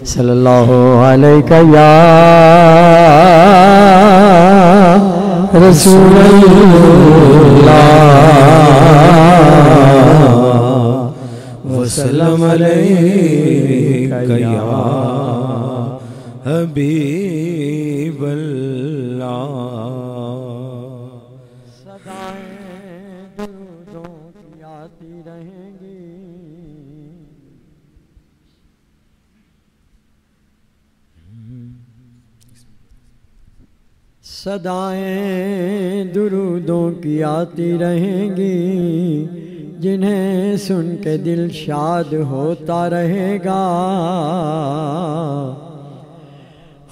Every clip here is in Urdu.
صلی اللہ علیہ یا رسول اللہ وسلم علیکہ یا حبیب اللہ. صدائیں درودوں کی آتی رہیں گی، صدائیں درودوں کی آتی رہیں گی، جنہیں سن کے دل شاد ہوتا رہے گا.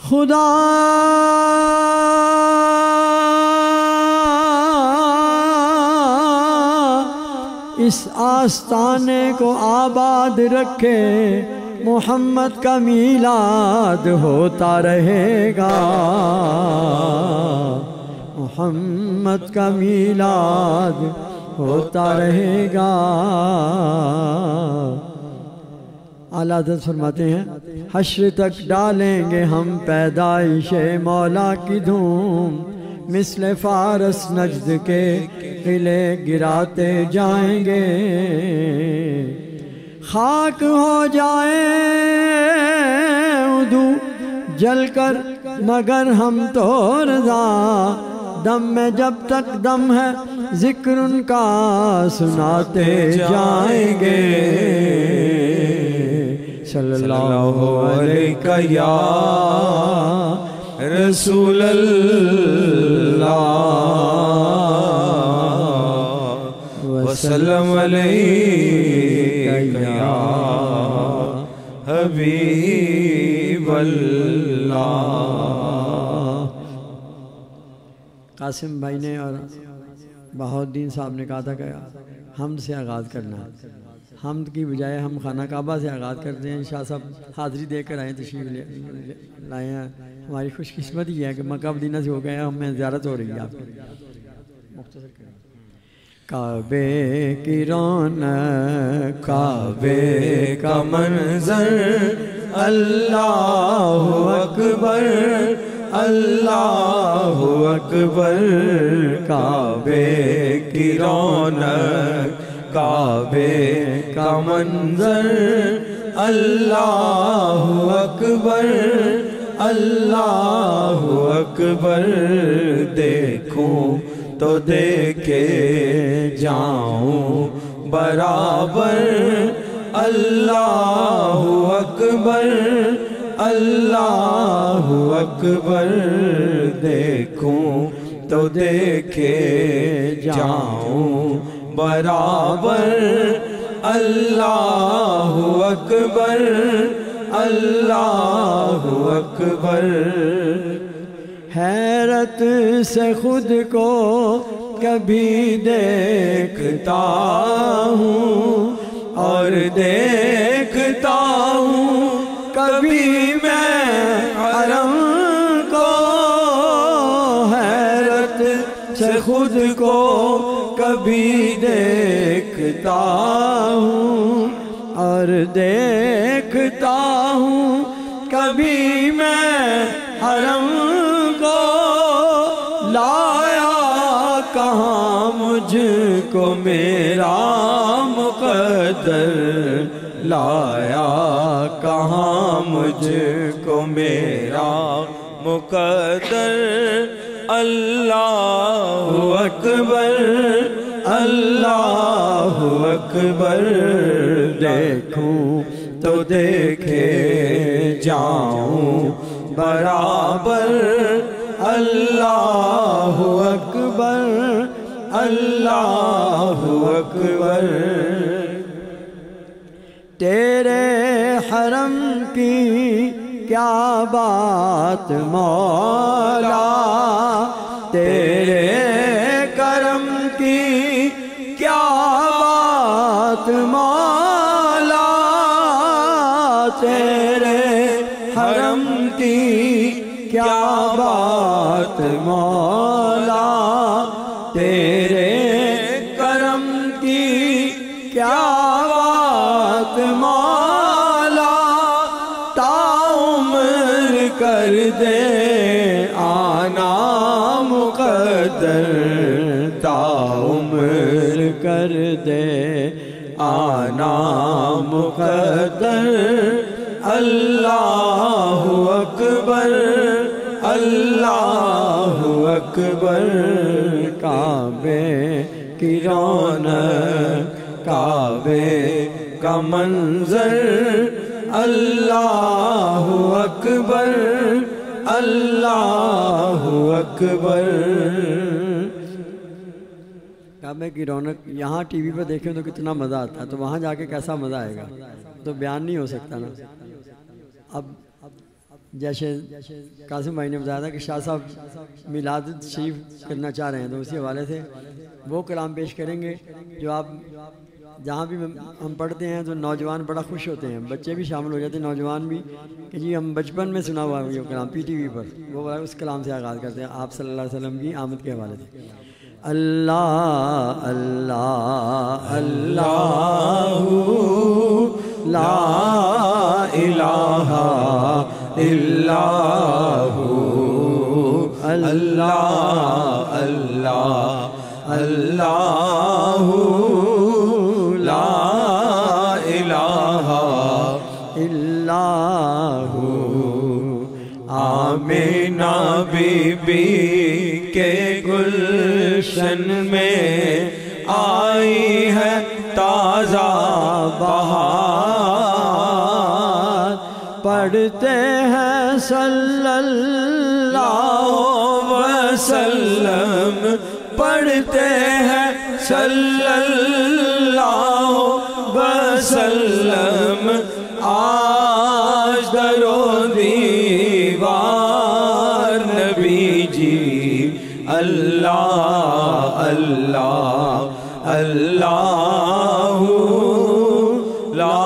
خدا اس آستانے کو آباد رکھے، محمد کا میلاد ہوتا رہے گا. محمد کا میلاد ہوتا رہے گا. اعلیٰ حضرت فرماتے ہیں حشر تک ڈالیں گے ہم پیدائش مولا کی دھوم، مثل فارس نجد کے قلعے گراتے جائیں گے. خاک ہو جائیں ادو جل کر مگر ہم تو رضا، دم میں جب تک دم ہے ذکر ان کا سناتے جائیں گے. صلی اللہ علیہ یا رسول اللہ وسلم علیکہ یا حبیب اللہ. قاسم بھائی نے اور بہاؤالدین صاحب نے کہا تھا کہ حمد سے آغاز کرنا ہے. حمد کی بجائے ہم خانہ کعبہ سے آغاز کرتے ہیں. شاہ صاحب حاضری دے کر آئے، تشریف لائے ہیں. ہماری خوش قسمت یہ ہے کہ مکہ مدینہ سے ہو گئے، ہمیں زیارت ہو رہی ہے. آپ مختصر کریں. کعبے کی رونق، کعبے کا منظر، اللہ اکبر اللہ اکبر. کعبے کی رونق، کعبے کا منظر، اللہ اکبر اللہ اکبر. دیکھوں تو دیکھے جاؤں برابر، اللہ اکبر اللہ اکبر. دیکھوں تو دیکھے جاؤں برابر، اللہ اکبر اللہ اکبر. حیرت سے خود کو کبھی دیکھتا ہوں اور دیکھتا ہوں کبھی میں حرم کو. حیرت سے خود کو کبھی دیکھتا ہوں اور دیکھتا ہوں کبھی میں حرم کو. لایا کہاں مجھ کو میرا مقدر، لایا کہاں مجھ کو میرا مقدر. اللہ اکبر اللہ اکبر. دیکھوں تو دیکھے جاؤں برابر، اللہ اکبر اللہ اکبر. تیرے حرم کی کیا بات مولا، تیرے کرم کی کیا بات مولا. تیرے حرم کی کیا بات مولا، تیرے کرم کی کیا بات مولا. کر دے آنا مقدر، تا عمر کر دے آنا مقدر، اللہ اکبر اللہ اکبر، کعبے کی رونق کعبے کا منظر، اللہ اکبر اللہ اکبر۔ کعبے کی رونق یہاں ٹی وی پہ دیکھیں تو کتنا مزہ آتا ہے، تو وہاں جا کے کیسا مزہ آئے گا، تو بیان نہیں ہو سکتا نا۔ اب جیسے قاسم بھائی نے بتایا تھا کہ شاہ صاحب میلاد شریف کرنا چاہ رہے ہیں، تو اسی حوالے سے وہ کلام پیش کریں گے جو آپ جہاں بھی ہم پڑھتے ہیں تو نوجوان بڑا خوش ہوتے ہیں، بچے بھی شامل ہو جاتے ہیں، نوجوان بھی، کہ جی ہم بچپن میں سنا ہوا یہ کلام پی ٹی وی پر، وہ اس کلام سے آغاز کرتے ہیں آپ صلی اللہ علیہ وسلم کی آمد کے حوالے سے۔ اللہ اللہ اللہ لا الہ الا ہو، اللہ اللہ اللہ لا الہ الا ہو۔ آمینہ بی بی کے گلشن میں آئی ہے تازہ بہار، پڑھتے ہیں صلی اللہ وسلم، پڑھتے ہیں صلی اللہ وسلم، آج در و دیوار نبی جی، اللہ اللہ اللہ لا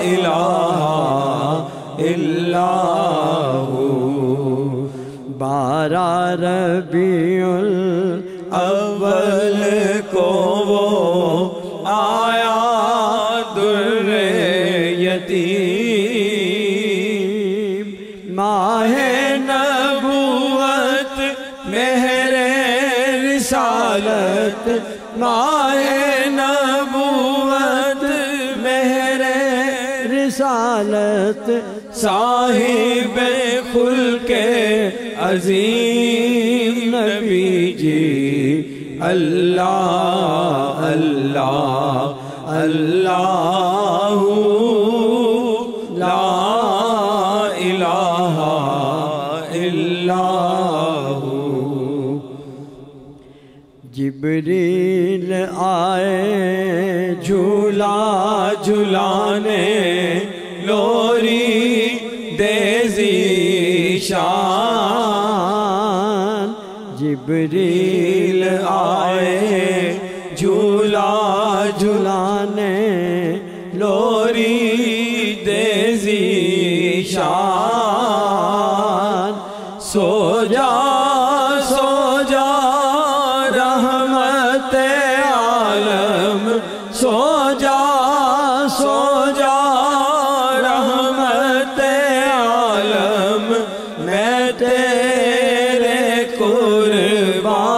الہ الا ہو۔ 12 ربیع الاول کو وہ آیا در یتیم، ماہ نبوت مہر رسالت، ماہ نبوت مہر رسالت، صاحب خلق عظیم نبی جی، اللہ اللہ اللہ لا الہ الا ہو۔ جبریل آئے جھولا جھلانے، لوری دیزی شان، جبریل آئے جھولا جھلانے، لوری دیزی شان، سو جا سو جا رحمت عالم، سو جا سو جا رحمت عالم، میں تیرے قربان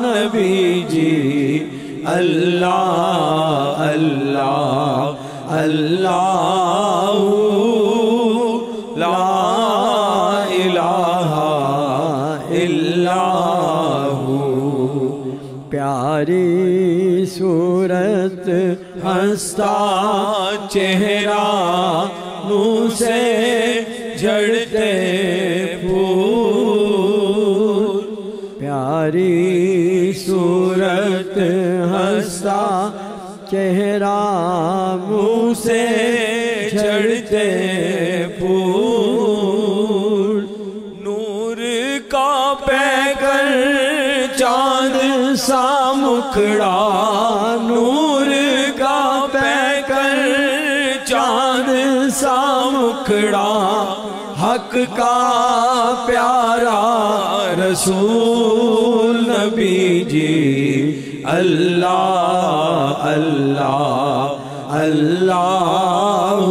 نبی جی، اللہ اللہ اللہ لا الہ الا ہو۔ پیاری صورت ہنستا چہرہ، منہ سے جھڑتے پھول، پیاری صورت ہنستا چہرہ، منہ سے جھڑتے پھول، نور کا پیکر چاند سا مکھڑا، نور کا پیکر چاند سا مکھڑا، حق کا پیارا رسول نبی جی، اللہ اللہ اللہ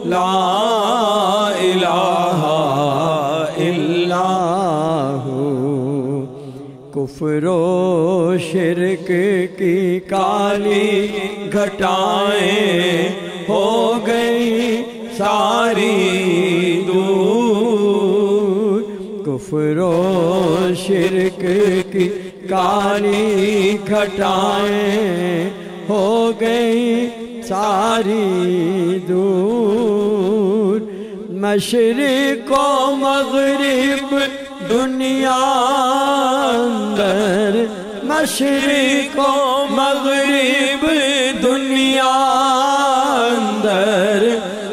لا کفر و شرک کی کالی گھٹائیں ہو گئی ساری دور، کفر و شرک کی کالی گھٹائیں ہو گئی ساری دور، مشرق و مغرب دنیا اندر، مشرق و مغرب دنیا اندر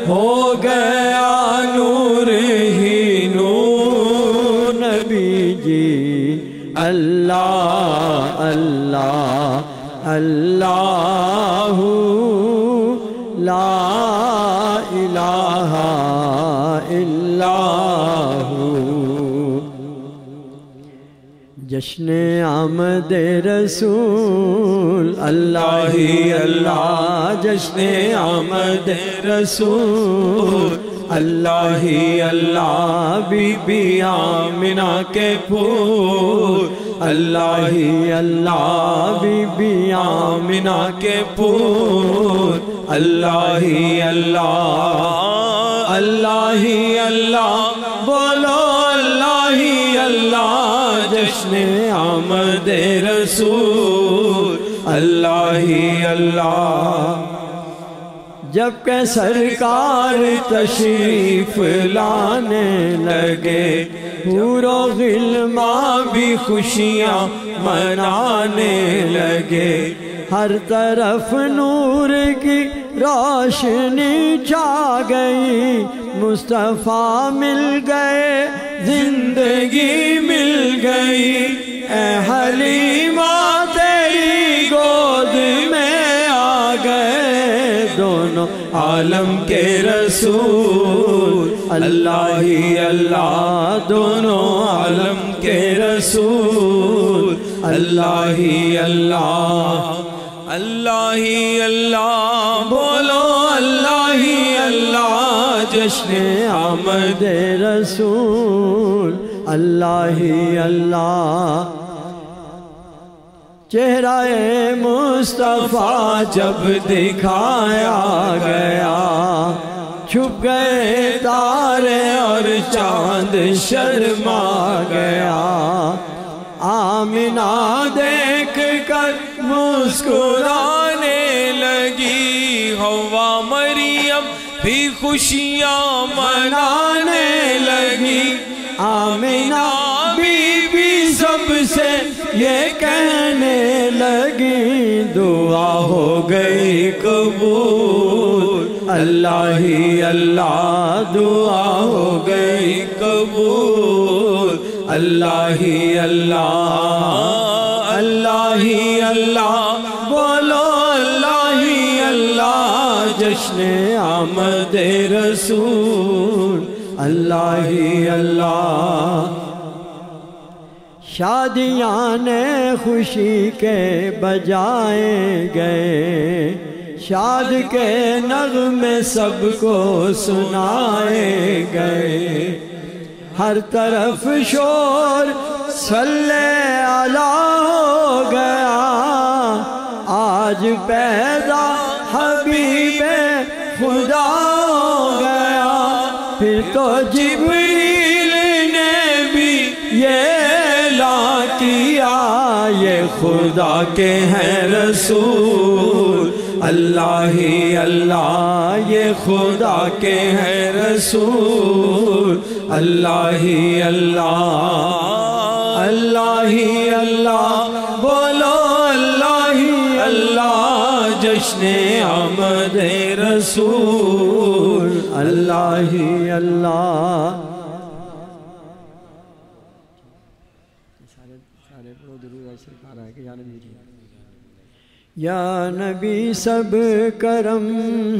ہو گیا نور ہی نور، نبی جی اللہ اللہ اللہ لا الہ الا ہو، جشن آمد رسول اللہ ہی اللہ، جشن آمد رسول اللہ ہی اللہ، بی بی آمنہ کے پھول اللہ ہی اللہ، بی بی آمنہ کے پھول اللہ ہی اللہ، اللہ ہی اللہ، بولو اللہ ہی اللہ، جشن آمد رسول اللہ ہی اللہ، جب کہ سرکار تشریف لانے لگے، حور و غلمان بھی خوشیاں منانے لگے، ہر طرف نور کی روشنی چھا گئی، مصطفیٰ مل گئے زندگی مل گئی، اے حلیمہ تیری گود میں آ گئے دونوں عالم کے رسول اللہ ہی اللہ، دونوں عالم کے رسول اللہ ہی اللہ، اللہ ہی اللہ، بولو اللہ ہی اللہ، جشن آمد رسول اللہ ہی اللہ، چہرہ مصطفیٰ جب دکھایا گیا، چھپ گئے تارے اور چاند شرما گیا، آمنہ دیکھ کر مسکرانے لگی، حوا مریم بھی خوشیاں منانے لگی، آمنہ بی بی سب سے یہ کہنے لگی، دعا ہو گئی قبول اللہ ہی اللہ، دعا ہو گئی قبول اللہ ہی اللہ، اللہ ہی اللہ، بولو اللہ ہی اللہ، جشن آمد رسول اللہ ہی اللہ، شادیاں نے خوشی کے بجائے گئے، شاد کے نغمے سب کو سنائے گئے، ہر طرف شور صلی اللہ ہو گیا، آج پیدا حبیب خدا ہو گیا، پھر تو جبریل نے بھی یہ کیا، یہ خدا کے ہیں رسول اللہ ہی اللہ، یہ خدا کے ہیں رسول اللہ ہی اللہ، اللہ ہی اللہ، بولو اللہ ہی اللہ، جشن آمد رسول اللہ ہی اللہ، یا نبی سب کرم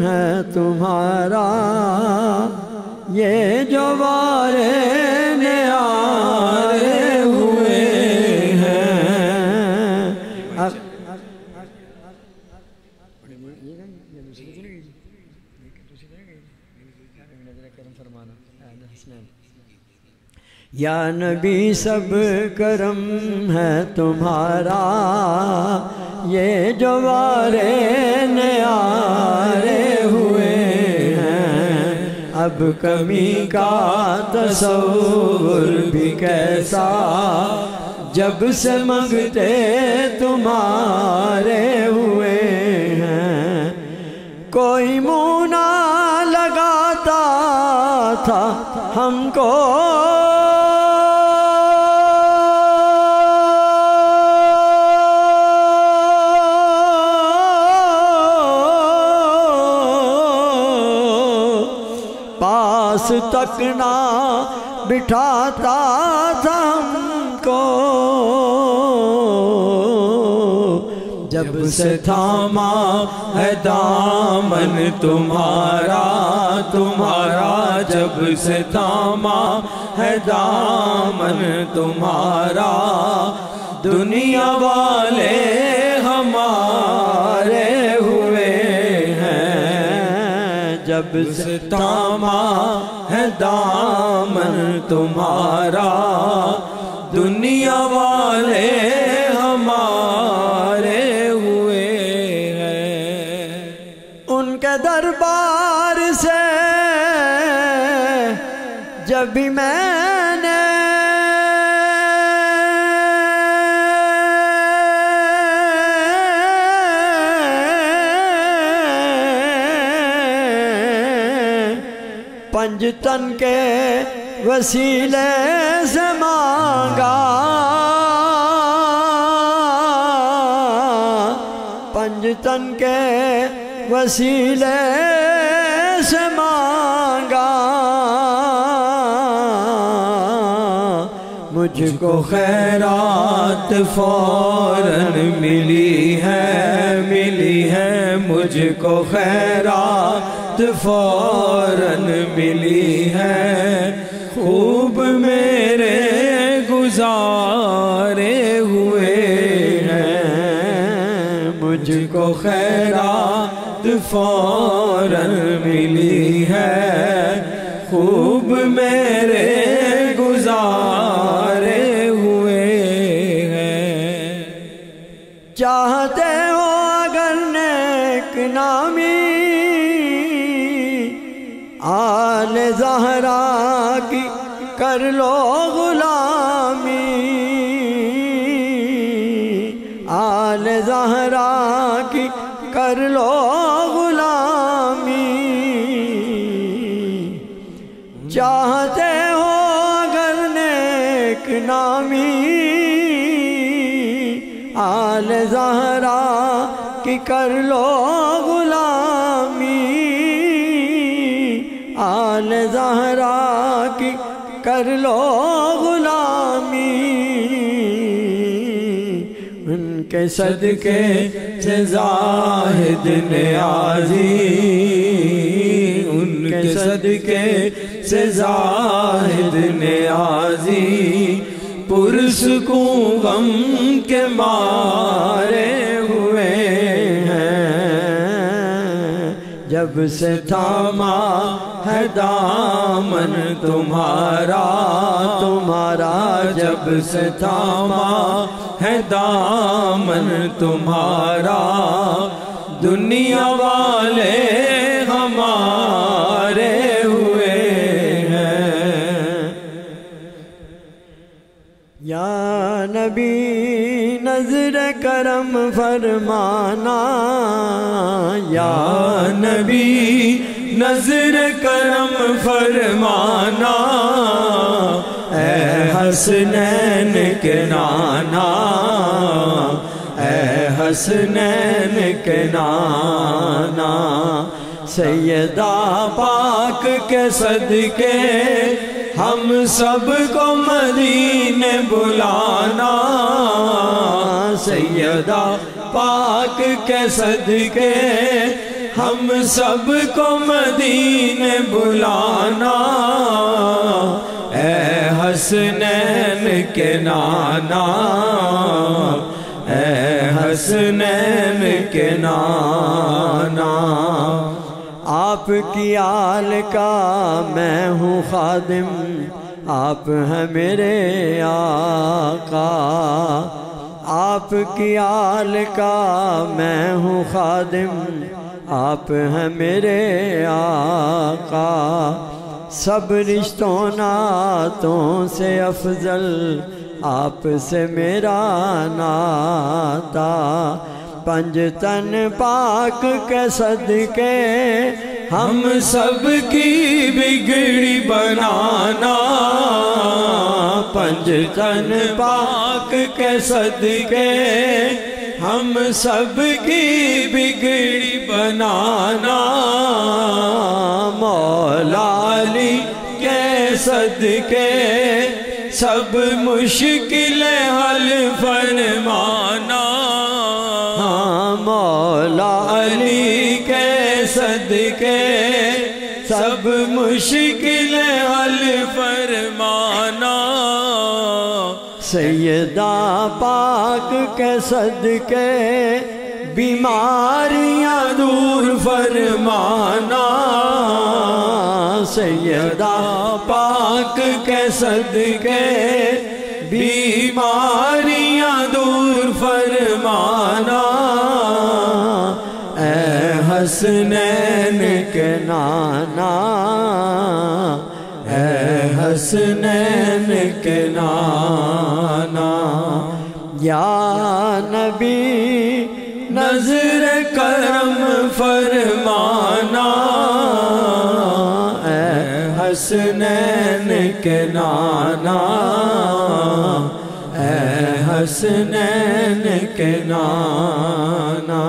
ہے تمہارا، یہ جو وارے نیارے ہوئے ہیں، یا نبی سب کرم ہے تمہارا، یہ جو وارے نیارے ہوئے ہیں، اب کمی کا تصور بھی کیسا، جب سے منگتے تمہارے ہوئے ہیں۔ کوئی منہ نہ لگاتا تھا ہم کو، پاس تک نہ بٹھاتا تھا ہم کو، جب سے تھاما ہے دامن تمہارا، تمہارا جب سے تھاما ہے دامن تمہارا، دنیا والے ہمارے ہوئے ہیں، جب سے تھاما ہے دامن تمہارا، دنیا والے ہمارے ہوئے ہیں۔ ان کے دربار سے جب بھی میں نے پنجتن کے وسیلے سے مانگا، پنجتن کے وسیلے سے مانگا، مجھ کو خیرات فوراً ملی ہے، ملی ہے مجھ کو خیرات فوراً ملی ہے، خوب میرے گزارے ہوئے ہیں، مجھ کو خیرات فوراً ملی ہے، خوب میرے گزارے ہوئے ہیں۔ چاہتے ہو اگر نیک نامی آل زہرا کی کر لو غلامی، آل زہرا کی کر لو غلامی، چاہتے ہو اگر نیک نامی آل زہرا کی کر لو غلامی، آل زہرا کی کر لو غلامی، ان کے صدقے سے زاہد نیازی، ان کے صدقے سے زاہد نیازی، پرسکون غم کے مارے ہوئے ہیں، جب سے تھاما ہے دامن تمہارا، تمہارا جب سے تھاما ہے دامن تمہارا، دنیا والے ہمارے ہوئے ہیں۔ یا نبی نظر کرم فرمانا، یا نبی نظر کرم فرمانا، اے حسنین کے نانا، اے حسنین کے نانا، سیدہ پاک کے صدقے ہم سب کو مدینے بلانا، سیدہ پاک کے صدقے ہم سب کو مدینے بلانا، اے حسنین کے نانا، اے حسنین کے نانا، آپ کی آل کا میں ہوں خادم، آپ ہیں میرے آقا، آپ کی آل کا میں ہوں خادم، آپ ہیں میرے آقا، سب رشتوں نعتوں سے افضل آپ سے میرا ناتا، پنج تن پاک کے صدقے ہم سب کی بگڑی بنانا، پنج تن پاک کے صدقے ہم سب کی بگڑی بنانا، مولا علی کے صدقے سب مشکلیں حل فرمانا، مولا علی کے صدقے سب مشکلیں حل فرمانا، سیدہ پاک کے صدقے بیماریاں دور فرمانا، سیدہ پاک کے صدقے بیماریاں دور فرمانا، اے حسنین کے نانا، اے حسنین کے نانا، یا نبی نظر کرم فرمانا، اے حسنین کے نانا، اے حسنین کے نانا،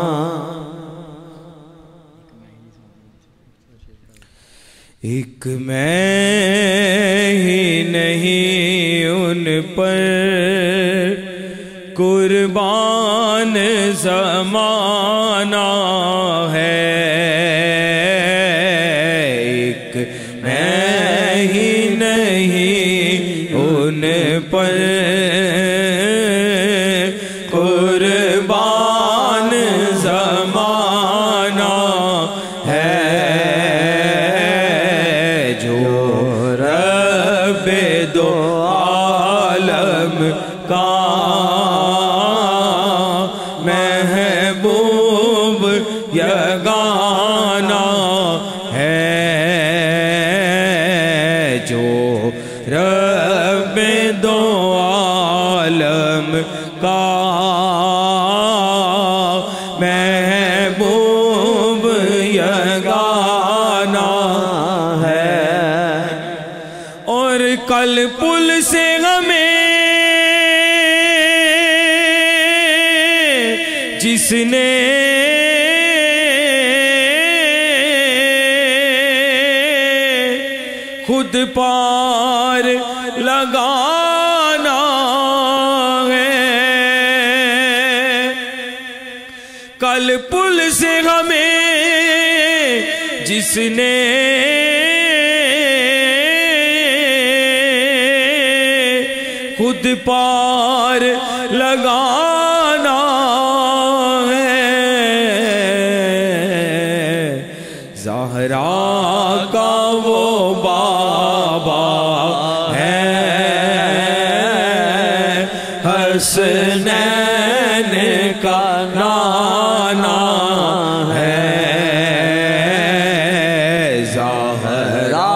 ایک میں ہی نہیں ان پر قربان زمانہ ہے، ایک میں ہی نہیں ان پر قربان زمانہ ہے، جو رب دو عالم کا محبوب یگانہ ہے، جو رب دو عالم کا محبوب یگانہ ہے، اور کل پل سے ہمیں جس نے خود پار لگانا ہے، کل پل سے ہمیں جس نے خود پار لگانا ہے، زہرا کا وہ بابا ہے، حسنین کا نانا ہے، زہرا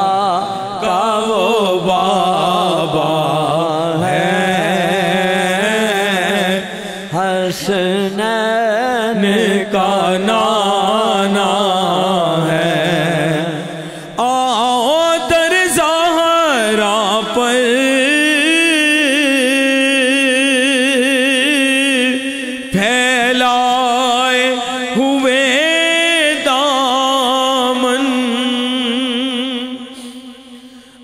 کا وہ بابا حسنین کا نانا ہے، آؤ در زہرا پر پھیلائے ہوئے دامن،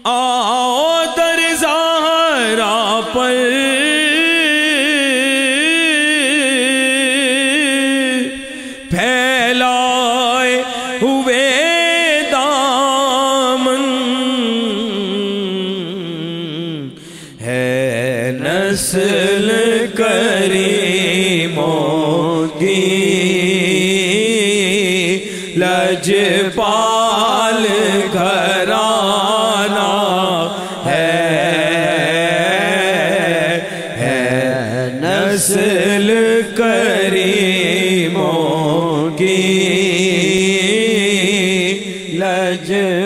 آؤ در زہرا پر پھیلائے ہوئے دامن، ہے نسل کریموں کی لجپال گھرانہ ہے،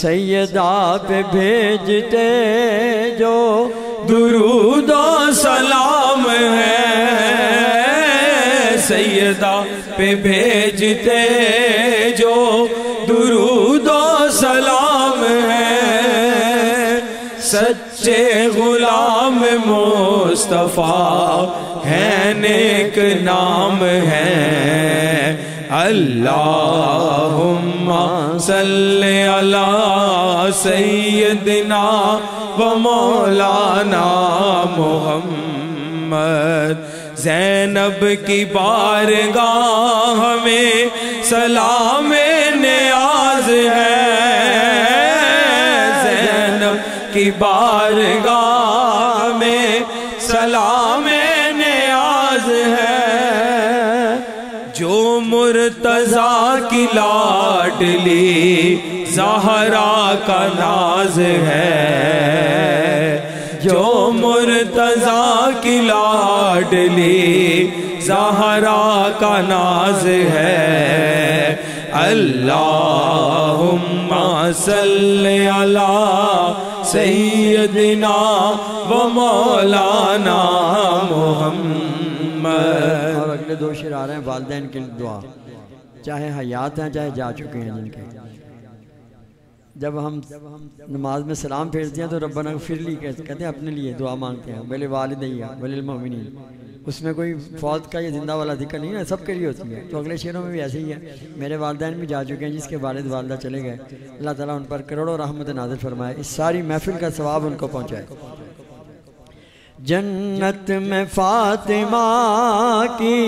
سیدہ پہ بھیجتے جو درود و سلام ہے، سیدہ پہ بھیجتے جو درود و سلام ہے، سچے غلام مصطفیٰ ہے، نیک نام ہے۔ اللہم صلی علی سیدنا و مولانا محمد۔ زینب کی بارگاہ میں سلام نیاز ہے، زینب کی بارگاہ میں سلام نیاز ہے، جو مرتضیٰ کی لاڈلی زہرا کا ناز ہے، جو مرتضیٰ کی لاڈلی زہرا کا ناز ہے۔ اللہم صلی علی سیدنا و مولانا محمد۔ اور اگلے دو شعر آ رہے ہیں والدین کے لیے دعا، چاہے حیات ہیں چاہے جا چکے ہیں جن کے۔ جب ہم نماز میں سلام پھیرتے ہیں تو ربنا اغفر لی کہتے ہیں، اپنے لیے دعا مانگتے ہیں، ولی والدیہ ولی المؤمنین، اس میں کوئی فوت کا یا زندہ والا ذکر نہیں ہے، سب کے لیے ہوتی ہے۔ تو اگلے شعروں میں بھی ایسے ہی ہے، میرے والدین بھی جا چکے ہیں جس کے والد والدہ چلے گئے، اللہ تعالیٰ ان پر کروڑوں رحمت نازل فرمائے، اس ساری محفل کا ثواب ان کو پہنچائے۔ جنت میں فاطمہ کی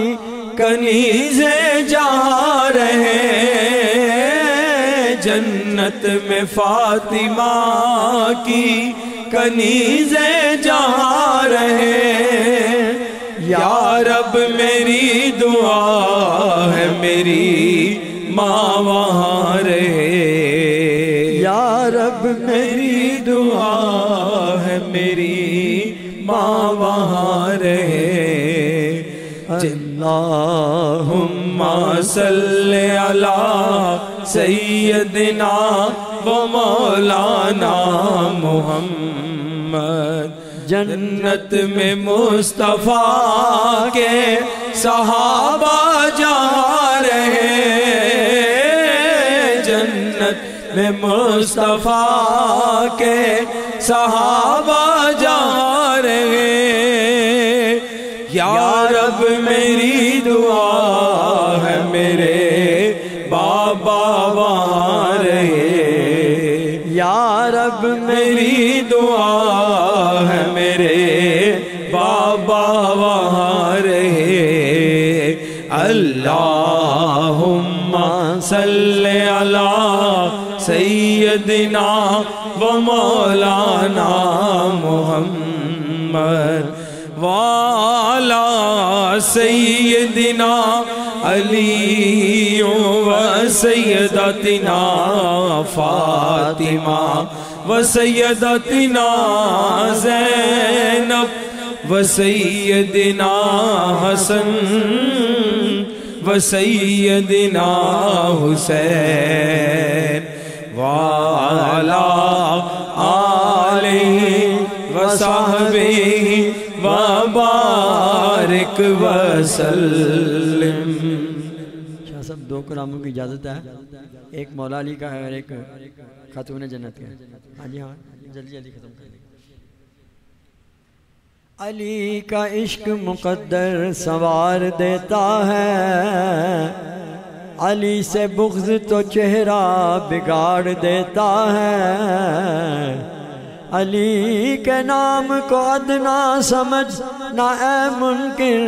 کنیزیں جہاں رہے، جنت میں فاطمہ کی کنیزیں جہاں رہے، یا رب میری دعا ہے میری ماں وہاں رہے، یا رب میری دعا ہے میری ماں وہاں رہے۔ اللہم صلی علی سیدنا و مولانا محمد۔ جنت میں مصطفیٰ کے صحابہ جہاں رہے، جنت میں مصطفیٰ کے صحابہ جہاں رہے، یا رب میری دعا ہے میرے بابا وہاں رہے، یا رب میری دعا ہے میرے بابا وہاں رہے۔ اللہم صلی علی سیدنا و مولانا محمد، وعلی سیدنا علی و سیدتنا فاطمہ و سیدتنا زینب و سیدنا حسن و سیدنا حسین، وعلی آلہ و صحبہ وبارک وسلم۔ شاہ صاحب دو کلاموں کی اجازت ہے، ایک مولا علی کا ہے اور ایک خاتون جنت کا ہے۔ ہاں جی ہاں جلدی جلدی ختم کر دیں۔ علی کا عشق مقدر سنوار دیتا ہے، علی سے بغض تو چہرہ بگاڑ دیتا ہے، علی کے نام کو ادنا سمجھ نہ اے منکر،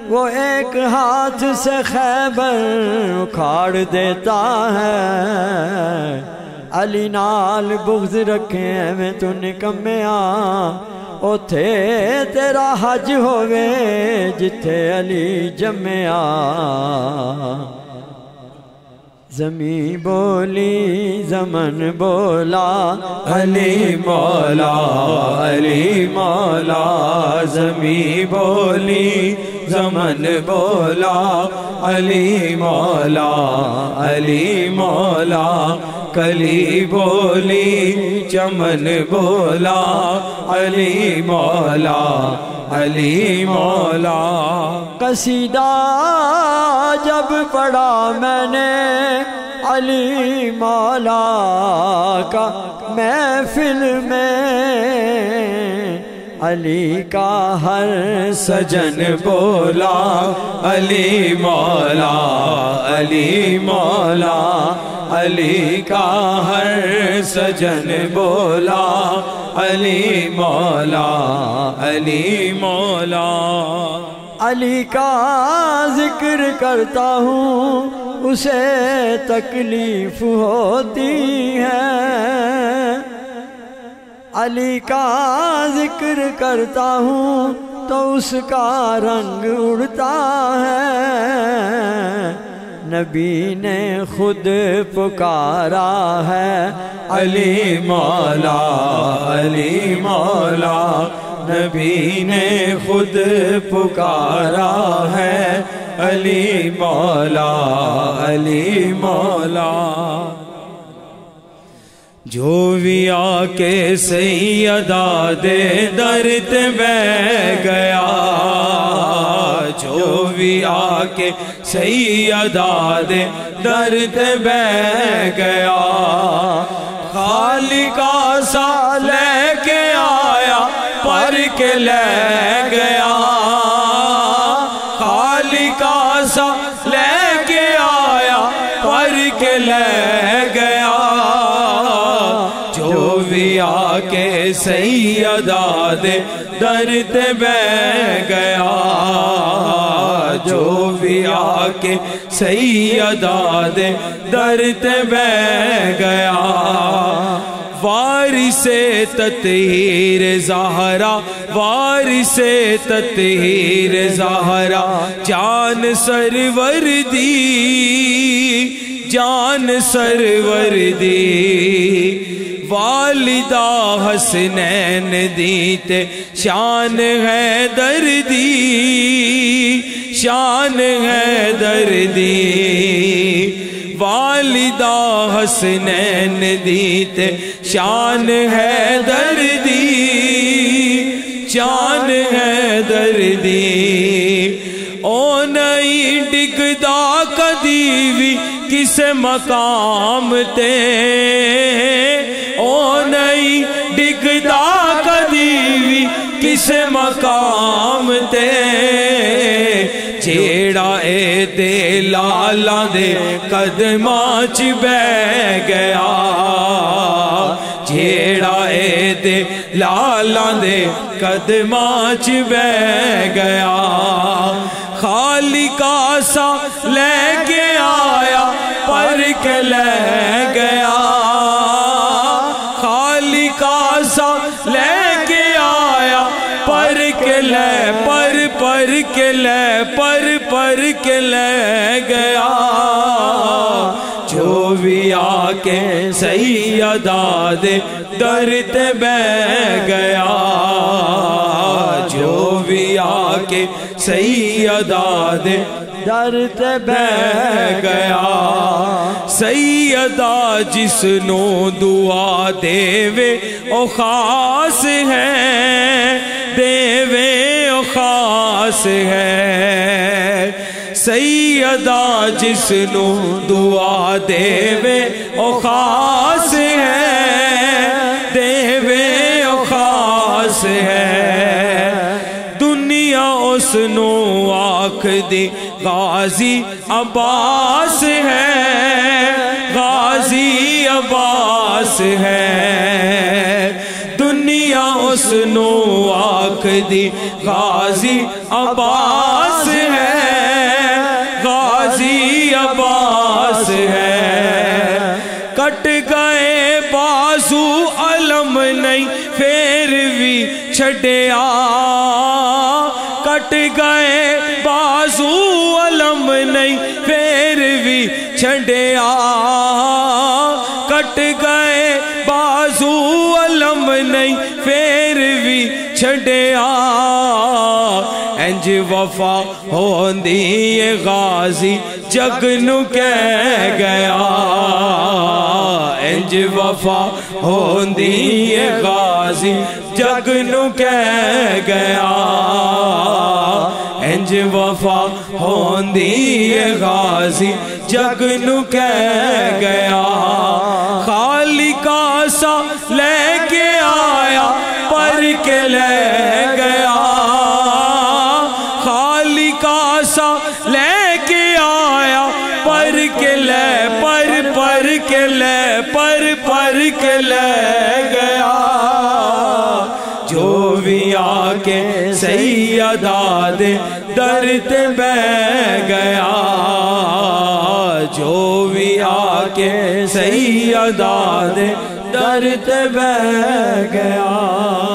وہ ایک ہاتھ سے خیبر اکھاڑ دیتا ہے، علی نال بغض رکھے میں تو نکمیاں، اوتھے تیرا حج ہوئے جتھے علی جمیا، زمین بولی زمن بولا علی مولا علی مولا زمین بولی زمن بولا علی مولا علی مولا کلی بولی چمن بولا علی مولا علی مولا قصیدہ جب پڑھا میں نے علی مولا کا محفل میں علی کا ہر سجن بولا علی مولا علی مولا علی کا ہر سجن بولا علی مولا علی مولا علی کا ذکر کرتا ہوں اسے تکلیف ہوتی ہے علی کا ذکر کرتا ہوں تو اس کا رنگ اڑتا ہے نبی نے خود پکارا ہے علی مولا علی مولا نبی نے خود پکارا ہے علی مولا علی مولا جو بھی آ کے سیدہ دے درد بہ گیا جو بھی آ کے سیدہ دے درد بہ گیا خالقہ سا لے کے آیا پر کے لے گیا خالقہ سا لے کے آیا پر کے لے گیا جو بھی آ کے سیدہ دے درد بہ گیا جو بھی آ کے سیدہ دے درد بہ گیا وارث تطہیر زہرا وارث تطہیر زہرا جان سرور دی جان سرور دی والدہ حسنین دیتے شان ہے دردی شان ہے دردی والدہ حسنین دیتے شان ہے دردی شان ہے دردی او نہیں ڈگدا کدی بھی کس مقام تے او نہیں ڈگدا کدی بھی کس مقام تے جیڑا اے دے لالا دے قدماں چ بہ گیا جیڑا اے دے لالا دے قدماں چ بہ گیا خالقہ سا لے کے آیا پر کے لے گیا خالقہ سا لے کے آیا پر کے لے پر کے لے پر کے لے گیا جو بھی آ کے سیدہ دے درد بہ گیا جو بھی آ کے سیدہ دے درد بہ گیا سیدہ جس نو دعا دے وے او خاص ہے دے وے او خاص ہے سیدہ جس نو دعا دے وے او خاص ہے دے وے او خاص ہے دنیا اس نو آکھ دی غازی عباس ہے غازی عباس ہے دنیا اس نو آکھ دی غازی عباس ہے غازی عباس ہے کٹ گئے بازو علم نہیں پھر بھی چھڑیا کٹ گئے بازو علم نہیں پھر بھی چھڑیا کٹ گئے بازو علم نہیں پھر بھی چھڑیا انج وفا ہوندی اے غازی جگ نو کہہ گیا انج وفا ہوندی اے غازی جگ نو کہہ گیا انج وفا ہوندی اے غازی جگ نو کہہ گیا خالق آسا لے کے آیا پر کے لے گیا خالق آسا لے کے آیا پر کے لے پر کے لے پر کے لے گیا جو بھی آ کے سیدہ دے در تے بہ گیا جو بھی آ کے سیدہ دے در تے بہ گیا